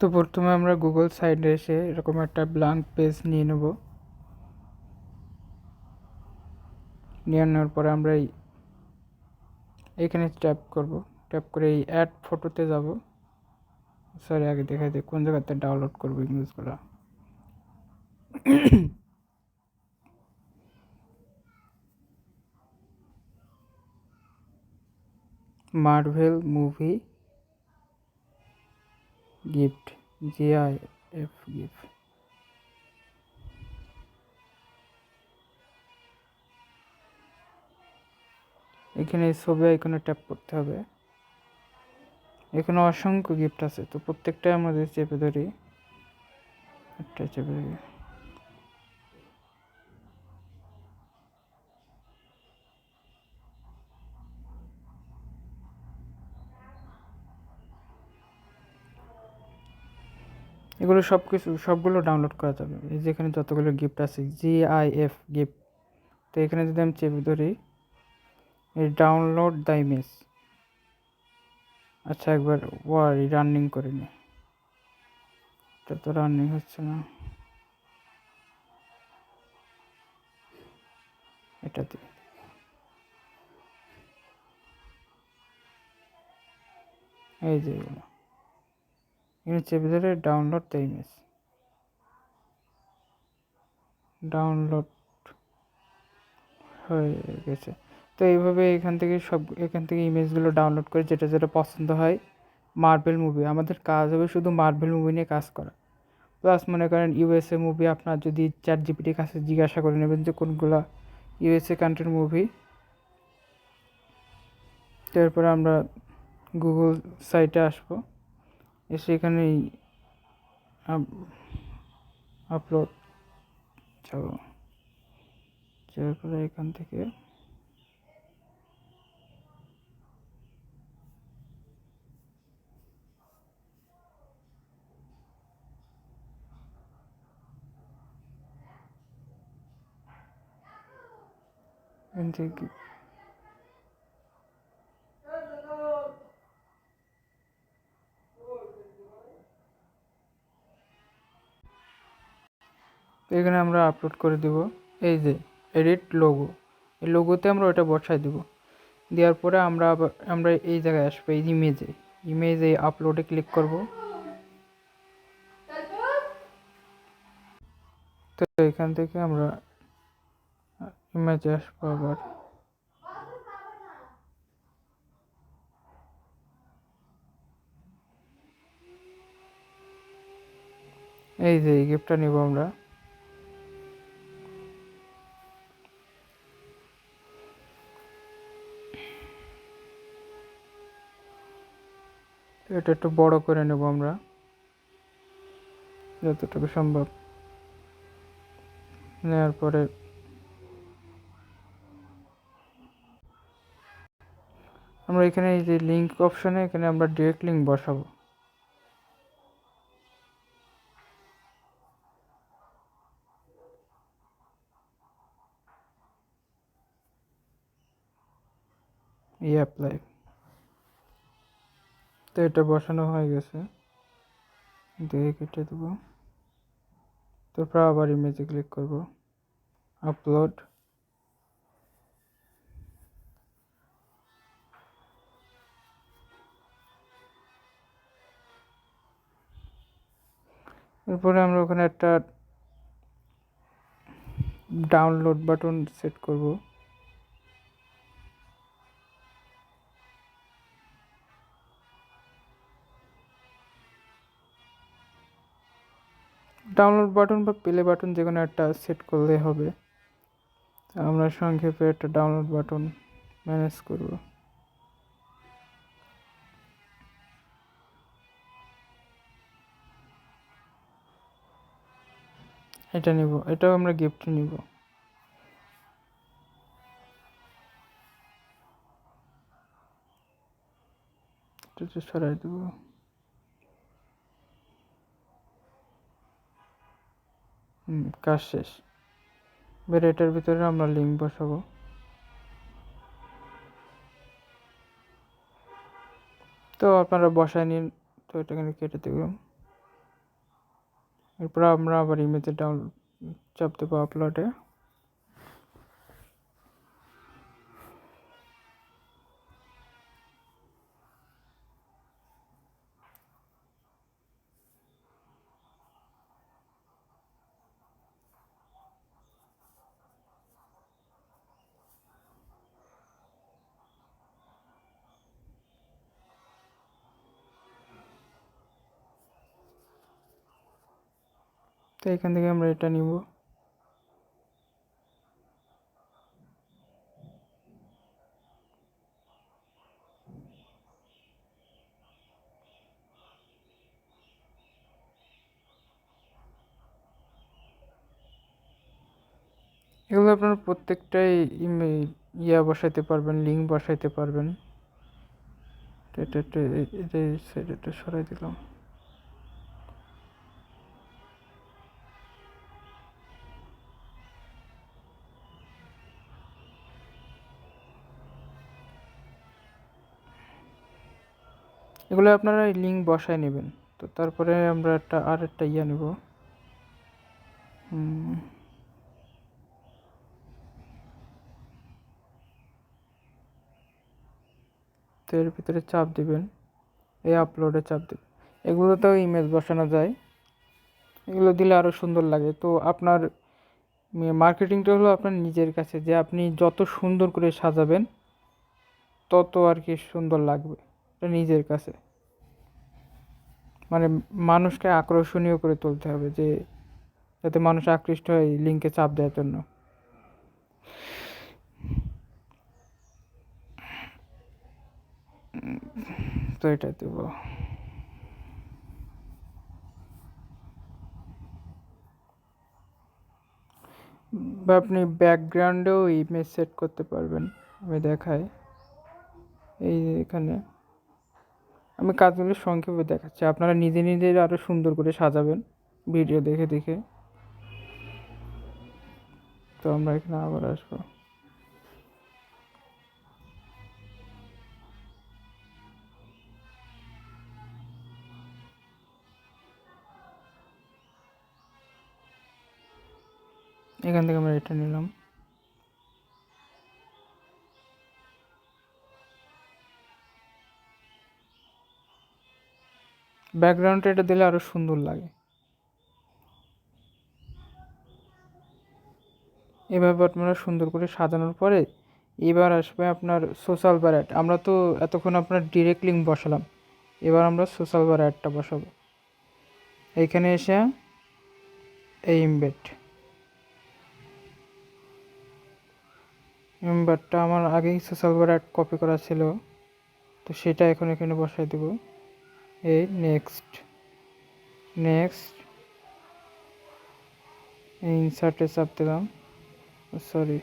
তো প্রথমে আমরা গুগল সাইটে এসে এরকম একটা ব্ল্যাঙ্ক পেজ নিয়ে নেব। নিয়ে নেওয়ার পরে আমরা এইখানে ট্যাপ করব। ট্যাপ করে এই অ্যাড ফটোতে যাব। সরি, আগে দেখাই দিই কোন জায়গাতে ডাউনলোড করবো ইমেজগুলো। Marvel movie gift, GIF gift. এখানে ছবি আইকনে ট্যাপ করতে হবে। এখানে অসংখ্য গিফট আছে, তো প্রত্যেকটাই আমাদের চেপে ধরি। একটা চেপে ধরি। এগুলো সবগুলো ডাউনলোড করা যাবে। এই যেখানে যতগুলো গিফট আছে GIF গিফট, তো এখানে যদি আমি চেপে ধরি এই ডাউনলোড দ্য ইমেজ। আচ্ছা, একবার রানিং করে নি, এটা তো রানিং হচ্ছে না। এটাতে এই যে এখানে চেপে ধরে ডাউনলোড দ্য ইমেজ। ডাউনলোড হয়ে গেছে। তো এইভাবে এখান থেকে ইমেজগুলো ডাউনলোড করে যেটা যেটা পছন্দ হয়। মার্বেল মুভি, আমাদের কাজ হবে শুধু মার্বেল মুভি নিয়ে কাজ করা। প্লাস মনে করেন USA মুভি, আপনার যদি ChatGPT কাছে জিজ্ঞাসা করে নেবেন যে কোনগুলা USA কান্ট্রির মুভি। তারপরে আমরা গুগল সাইটে আসবো, এসে এখানে আপলোড যাব। তারপরে এখান থেকে তো এখানে আমরা আপলোড করে দেব। এই যে এডিট লোগো, এই লোগোতে আমরা ওটা বসাই দেব। দেওয়ার পরে আমরা এই জায়গায় আসবো, এই ইমেজে আপলোডে ক্লিক করব। তো এখান থেকে আমরা ইমেজে আসবো আবার। এই যে এই গিফটটা নিব আমরা। তো এটা একটু বড় করে নেব আমরা যতটুকু সম্ভব। নেওয়ার পরে আমরা এখানে এই যে লিঙ্ক অপশনে এখানে আমরা ডিরেক্ট লিঙ্ক বসাবো। অ্যাপ্লাই। তো এটা বসানো হয়ে গেছে, দিয়ে কেটে দেবো। তারপর আবার ইমেজে ক্লিক করব, আপলোড। এরপরে আমরা ওখানে একটা ডাউনলোড বাটন সেট করব। ডাউনলোড বাটন বা প্লে বাটন যে কোনো একটা সেট করলে হবে। আমরা সংক্ষেপে একটা ডাউনলোড বাটন ম্যানেজ করব। এটা নিব, এটাও আমরা গিফট নিব। এটা সরাই দেবো। কাজ শেষ। এবার এটার ভিতরে আমরা লিঙ্ক বসাবো। তো আপনারা বসায় নিন। তো এটা কেটে দেব। এরপর আমরা আবার ইমেজে ডাউনলোড চাপ দেবো আপলোডে। তো এখান থেকে আমরা এটা নিব। এগুলো আপনারা প্রত্যেকটাই বসাইতে পারবেন, লিঙ্ক বসাইতে পারবেন। এটা সাইডটা সরাই দিলাম। এগুলো আপনারা লিঙ্ক বসায় নেবেন। তো তারপরে আমরা আরেকটা নেব। তো এর ভিতরে চাপ দিবেন, এই আপলোডে চাপ দেবেন। এগুলোতেও ইমেজ বসানো যায়, এগুলো দিলে আরও সুন্দর লাগে। তো আপনার মার্কেটিংটা হলো আপনার নিজের কাছে, যে আপনি যত সুন্দর করে সাজাবেন তত আর কি সুন্দর লাগবে, এটা নিজের কাছে। মানে মানুষকে আকর্ষণীয় করে তুলতে হবে, যে যাতে মানুষ আকৃষ্ট হয় লিঙ্কে চাপ দেওয়ার জন্য। তো এটা দেব। বা আপনি ব্যাকগ্রাউন্ডেও ইমেজ সেট করতে পারবেন। আমি দেখাই, এই এখানে আমি কাজগুলো সংক্ষেপে দেখাচ্ছি, আপনারা নিজে নিজে আরও সুন্দর করে সাজাবেন ভিডিও দেখে দেখে। তো আমরা এখানে আবার আসবো। এখান থেকে আমরা এটা নিলাম। ব্যাকগ্রাউন্ডটা এটা দিলে আরও সুন্দর লাগে। এভাবে আপনারা সুন্দর করে সাজানোর পরে এবার আসবে আপনার সোশ্যাল বার অ্যাড। আমরা তো এতক্ষণ আপনার ডিরেক্ট লিঙ্ক বসালাম, এবার আমরা সোশ্যাল বার অ্যাডটা বসাবো। এইখানে এসে এই এমবেডটা আমার আগেই সোশ্যাল বার অ্যাড কপি করা ছিল, তো সেটা এখন এখানে বসাই দেব। এই নেক্সট ইনসার্টে চাপ দিলাম, সরি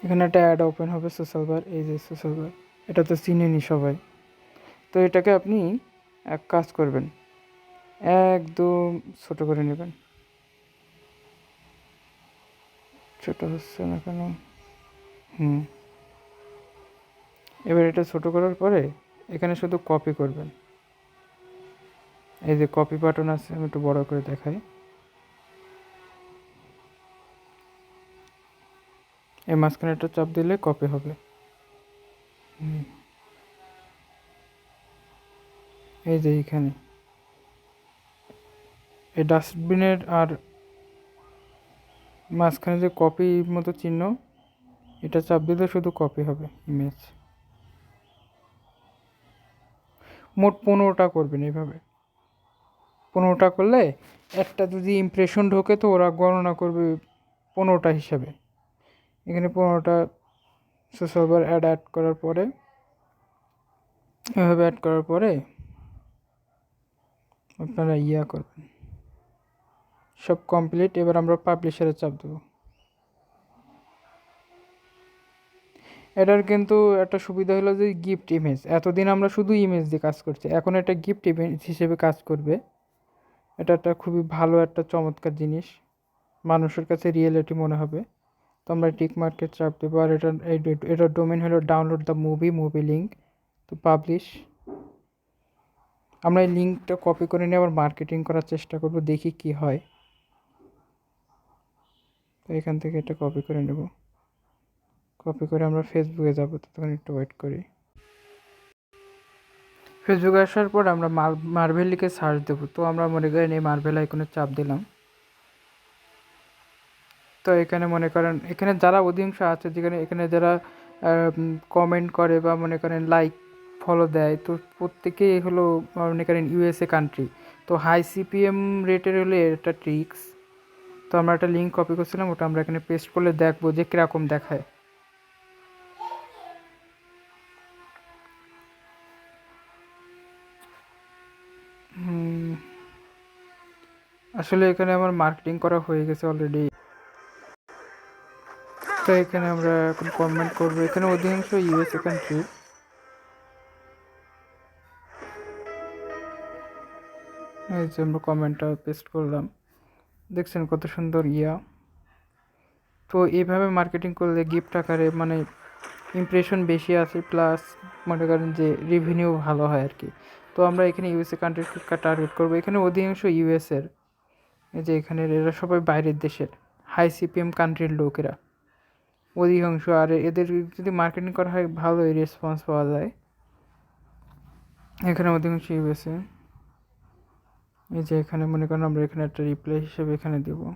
এখানে একটা অ্যাড ওপেন হবে সোশ্যাল বার। এই যে সোশ্যাল বার, এটা তো চিনেনি সবাই। তো এটাকে আপনি এক কাজ করবেন, একদম ছোট করে নেবেন। ছোট হচ্ছে না কেন? এবার এটা ছোট করার পরে এখানে শুধু কপি করবেন। এই যে কপি বাটন আছে, আমি একটু বড় করে দেখাই। এই মাঝখানে একটা চাপ দিলে কপি হবে। এই যে এইখানে এই ডাস্টবিনের আর মাঝখানে যে কপি মতো চিহ্ন, এটা চাপ দিলে শুধু কপি হবে ইমেজ। মোট 15টা করবেন এইভাবে। 15টা করলে একটা যদি ইমপ্রেশন ঢোকে তো ওরা গণনা করবে 15টা হিসাবে। এখানে 15টা সোশ্যাল বার অ্যাড করার পরে, এভাবে অ্যাড করার পরে আপনারা করবেন। সব কমপ্লিট। এবার আমরা পাবলিশারে চাপ দেবো। এটার কিন্তু একটা সুবিধা হলো যে গিফট ইমেজ। এতদিন আমরা শুধু ইমেজ দিয়ে কাজ করছি, এখন এটা গিফট ইমেজ হিসেবে কাজ করবে। এটা একটা খুবই ভালো একটা চমৎকার জিনিস, মানুষের কাছে রিয়েলিটি মনে হবে। তো আমরা টিক মার্কে চাপ দেবো, আর এটার ডোমেন হলো ডাউনলোড দ্য মুভি লিঙ্ক তো পাবলিশ। আমরা এই লিঙ্কটা কপি করে নিয়ে আবার মার্কেটিং করার চেষ্টা করব, দেখি কি হয়। তো এখান থেকে এটা কপি করে নেব, কপি করে আমরা ফেসবুকে যাবো, ততক্ষণ একটু ওয়েট করি। ফেসবুকে আসার পর আমরা মার্ভেল লিখে সার্চ দেবো। তো আমরা মনে করেন এই মার্ভেল আইকনে চাপ দিলাম। তো এখানে মনে করেন এখানে যারা অধিকাংশ আছে, যেখানে এখানে যারা কমেন্ট করে বা মনে করেন লাইক ফলো দেয়, তো প্রত্যেকেই হলো মনে করেন ইউএসএ কান্ট্রি। তো হাই সিপিএম রেটের হলে এটা ট্রিক্স। তো আমরা একটা লিঙ্ক কপি করছিলাম, ওটা আমরা এখানে পেস্ট করলে দেখবো যে কীরকম দেখায়। আসলে এখানে আমার মার্কেটিং করা হয়ে গেছে অলরেডি। তো এখানে আমরা এখন কমেন্ট করবো, এখানে অধিকাংশ ইউএসএ কান্ট্রি। এই যে আমরা কমেন্টটা পেস্ট করলাম, দেখছেন কত সুন্দর ইয়া। তো এইভাবে মার্কেটিং করলে গিফট আকারে মানে ইমপ্রেশন বেশি আসে, প্লাস মনে করেন যে রেভিনিউ ভালো হয় আর কি। তো আমরা এখানে ইউএসএ কান্ট্রির টার্গেট করবো। এখানে অধিকাংশ ইউএসের, এই যে এখানে এরা সবাই বাইরের দেশের হাই সিপিএম কান্ট্রির লোকেরা অধিকাংশ। আর এদের যদি মার্কেটিং করা হয় ভালোই রেসপন্স পাওয়া যায়। এখানে অধিকাংশ ইউএসএ। এই যে এখানে মনে করেন আমরা এখানে একটা রিপ্লাই হিসেবে এখানে দেবো।